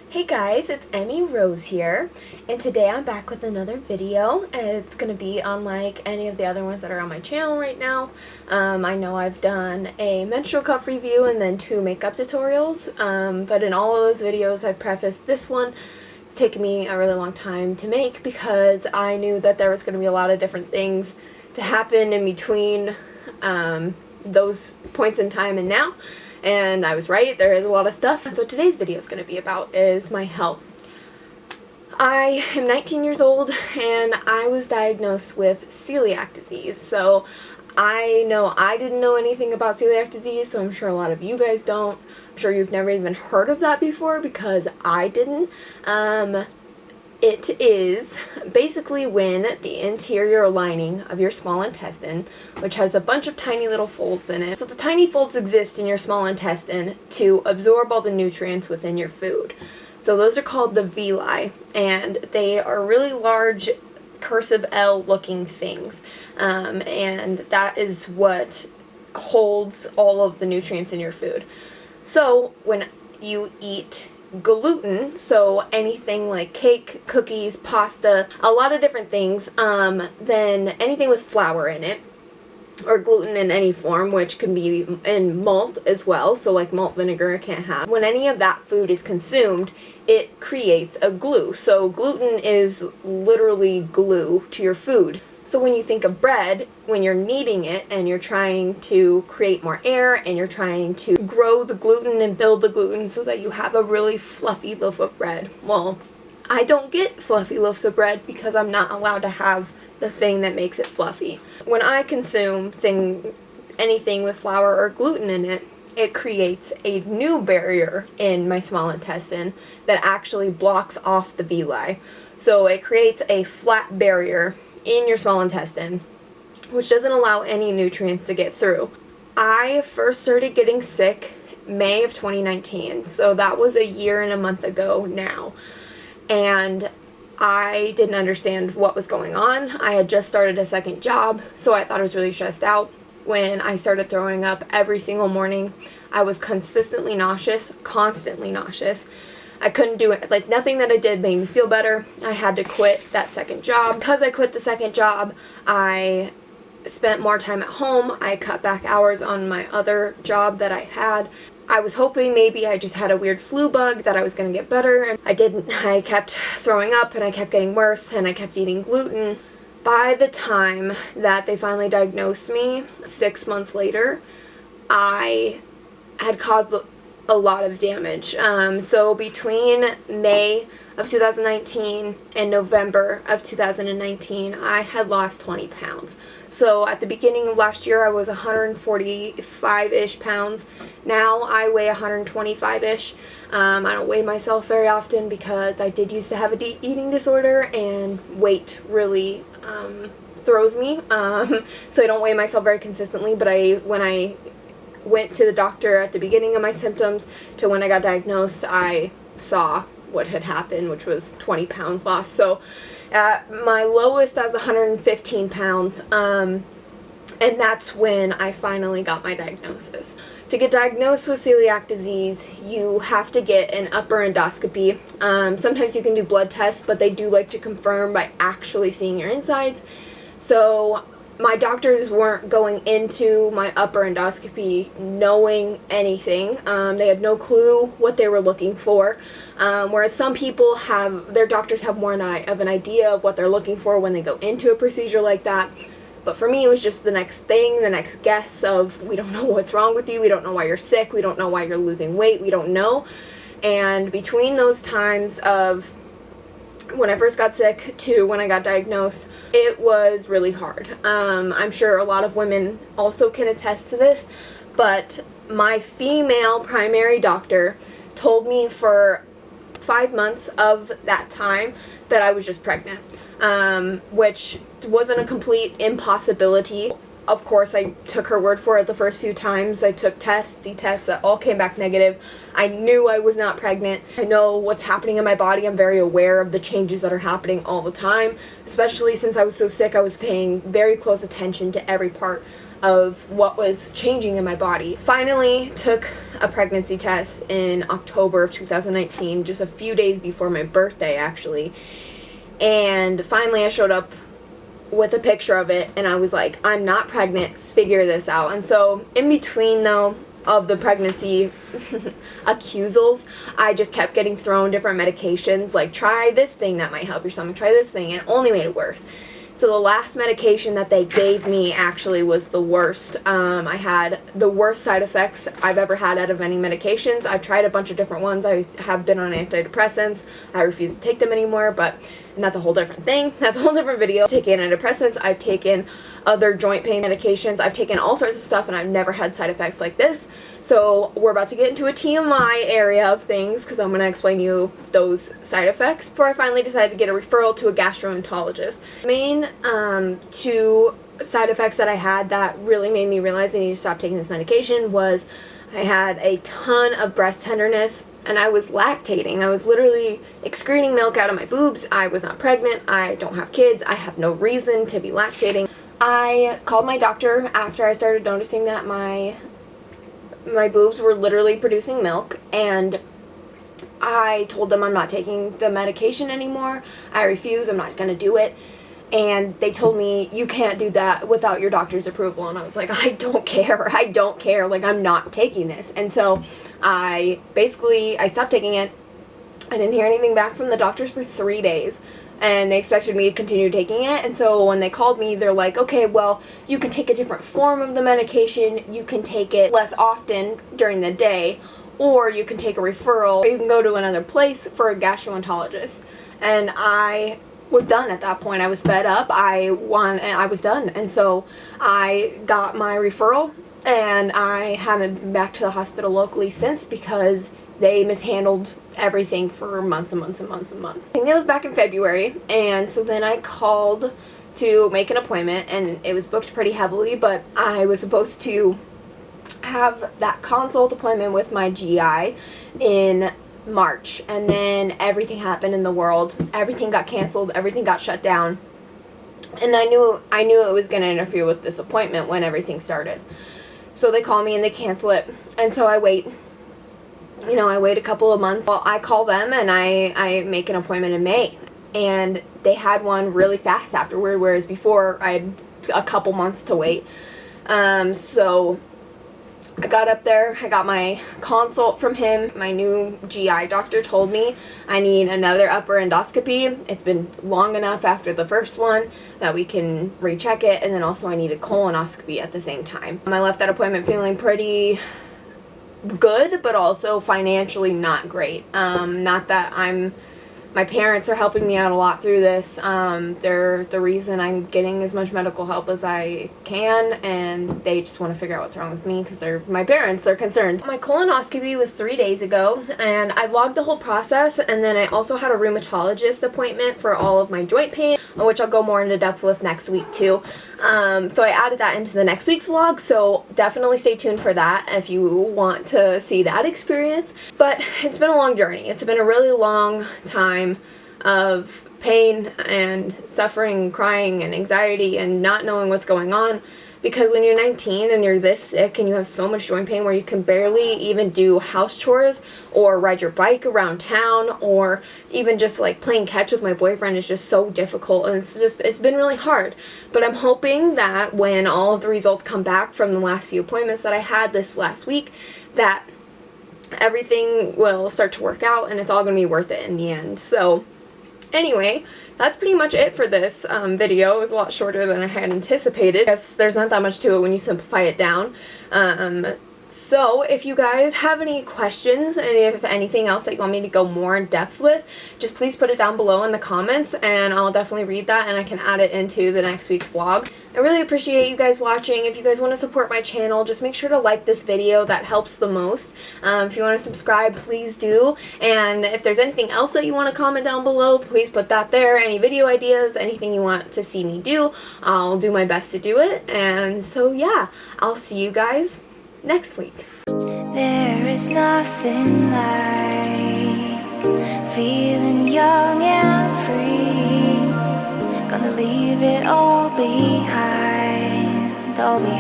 Hey guys, it's Emmy Rose here, and today I'm back with another video, and it's going to be unlike any of the other ones that are on my channel right now. I know I've done a menstrual cup review and then 2 makeup tutorials, but in all of those videos I've prefaced this one. It's taken me a really long time to make because I knew that there was going to be a lot of different things to happen in between those points in time and now. And I was right, there is a lot of stuff. And so today's video is going to be about is my health. I am 19 years old and I was diagnosed with celiac disease. So I know I didn't know anything about celiac disease, so I'm sure a lot of you guys don't. I'm sure you've never even heard of that before because I didn't. It is basically when the interior lining of your small intestine, which has a bunch of tiny little folds in it. So the tiny folds exist in your small intestine to absorb all the nutrients within your food. So those are called the villi, and they are really large cursive L looking things. And that is what holds all of the nutrients in your food. So when you eat gluten, so anything like cake, cookies, pasta, a lot of different things, then anything with flour in it, or gluten in any form, which can be in malt as well, so like malt vinegar I can't have. When any of that food is consumed, it creates a glue. So gluten is literally glue to your food. So when you think of bread, when you're kneading it and you're trying to create more air and you're trying to grow the gluten and build the gluten so that you have a really fluffy loaf of bread. Well, I don't get fluffy loaves of bread because I'm not allowed to have the thing that makes it fluffy. When I consume anything with flour or gluten in it, it creates a new barrier in my small intestine that actually blocks off the villi. So it creates a flat barrier in your small intestine, which doesn't allow any nutrients to get through. I first started getting sick May of 2019, so that was a year and a month ago now, and I didn't understand what was going on. I had just started a second job, so I thought I was really stressed out. When I started throwing up every single morning, I was consistently nauseous, constantly nauseous. I couldn't do it. Like, nothing that I did made me feel better. I had to quit that second job. Because I quit the second job, I spent more time at home. I cut back hours on my other job that I had. I was hoping maybe I just had a weird flu bug, that I was going to get better, and I didn't. I kept throwing up and I kept getting worse and I kept eating gluten. By the time that they finally diagnosed me, 6 months later, I had caused a lot of damage. So between May of 2019 and November of 2019, I had lost 20 pounds. So at the beginning of last year, I was 145-ish pounds. Now I weigh 125-ish. I don't weigh myself very often because I did used to have a eating disorder, and weight really throws me. So I don't weigh myself very consistently, but when I went to the doctor at the beginning of my symptoms to when I got diagnosed, I saw what had happened, which was 20 pounds lost. So at my lowest, I was 115 pounds, and that's when I finally got my diagnosis. To get diagnosed with celiac disease, you have to get an upper endoscopy. Sometimes you can do blood tests, but they do like to confirm by actually seeing your insides. So my doctors weren't going into my upper endoscopy knowing anything. They had no clue what they were looking for. Whereas some people their doctors have more of an idea of what they're looking for when they go into a procedure like that. But for me, it was just the next thing, the next guess of, we don't know what's wrong with you, we don't know why you're sick, we don't know why you're losing weight, we don't know. And between those times of when I first got sick to when I got diagnosed, it was really hard. I'm sure a lot of women also can attest to this, but my female primary doctor told me for 5 months of that time that I was just pregnant, which wasn't a complete impossibility. Of course, I took her word for it the first few times. I took tests that all came back negative. I knew I was not pregnant. I know what's happening in my body. I'm very aware of the changes that are happening all the time. Especially since I was so sick, I was paying very close attention to every part of what was changing in my body. Finally took a pregnancy test in October of 2019, just a few days before my birthday actually. And finally I showed up with a picture of it and I was like, I'm not pregnant, figure this out. And so in between though of the pregnancy accusals, I just kept getting thrown different medications, like try this thing that might help your stomach, try this thing, and it only made it worse. So the last medication that they gave me actually was the worst. I had the worst side effects I've ever had out of any medications. I've tried a bunch of different ones. I have been on antidepressants. I refuse to take them anymore, and that's a whole different thing. That's a whole different video. I've taken antidepressants. I've taken other joint pain medications. I've taken all sorts of stuff, and I've never had side effects like this. So we're about to get into a TMI area of things because I'm going to explain you those side effects before I finally decided to get a referral to a gastroenterologist. The main two side effects that I had that really made me realize I need to stop taking this medication was I had a ton of breast tenderness and I was lactating. I was literally excreting milk out of my boobs. I was not pregnant. I don't have kids. I have no reason to be lactating. I called my doctor after I started noticing that my boobs were literally producing milk, and I told them I'm not taking the medication anymore. I refuse. I'm not going to do it. And they told me, you can't do that without your doctor's approval. And I was like, I don't care. I don't care. Like, I'm not taking this. And so I stopped taking it. I didn't hear anything back from the doctors for 3 days. And they expected me to continue taking it. And so when they called me, they're like, okay, well, you can take a different form of the medication. You can take it less often during the day. Or you can take a referral. Or you can go to another place for a gastroenterologist. And I was done at that point. I was fed up. I was done. And so I got my referral. And I haven't been back to the hospital locally since because they mishandled everything for months and months and months and months. I think that was back in February, and so then I called to make an appointment, and it was booked pretty heavily, but I was supposed to have that consult appointment with my GI in March, and then everything happened in the world. Everything got canceled, everything got shut down, and I knew it was going to interfere with this appointment when everything started. So they call me and they cancel it, and so I wait. I wait a couple of months. Well, I call them and I make an appointment in May. And they had one really fast afterward, whereas before I had a couple months to wait. So I got up there, I got my consult from him. My new GI doctor told me I need another upper endoscopy. It's been long enough after the first one that we can recheck it. And then also I need a colonoscopy at the same time. I left that appointment feeling pretty good, but also financially not great. Not that my parents are helping me out a lot through this. They're the reason I'm getting as much medical help as I can, and they just want to figure out what's wrong with me because they're my parents. They're concerned. My colonoscopy was 3 days ago, and I vlogged the whole process, and then I also had a rheumatologist appointment for all of my joint pain, which I'll go more into depth with next week too. So I added that into the next week's vlog, so definitely stay tuned for that if you want to see that experience. But it's been a long journey. It's been a really long time of pain and suffering and crying and anxiety and not knowing what's going on, because when you're 19 and you're this sick and you have so much joint pain where you can barely even do house chores or ride your bike around town, or even just like playing catch with my boyfriend is just so difficult, and it's been really hard. But I'm hoping that when all of the results come back from the last few appointments that I had this last week, that everything will start to work out and it's all going to be worth it in the end. So anyway, that's pretty much it for this video. It was a lot shorter than I had anticipated. I guess there's not that much to it when you simplify it down. So if you guys have any questions and if anything else that you want me to go more in depth with, just please put it down below in the comments and I'll definitely read that and I can add it into the next week's vlog. I really appreciate you guys watching. If you guys want to support my channel, just make sure to like this video. That helps the most. If you want to subscribe, please do. And if there's anything else that you want to comment down below, please put that there. Any video ideas, anything you want to see me do, I'll do my best to do it. And so yeah, I'll see you guys next week. There is nothing like feeling young and free. Gonna leave it all behind, all behind.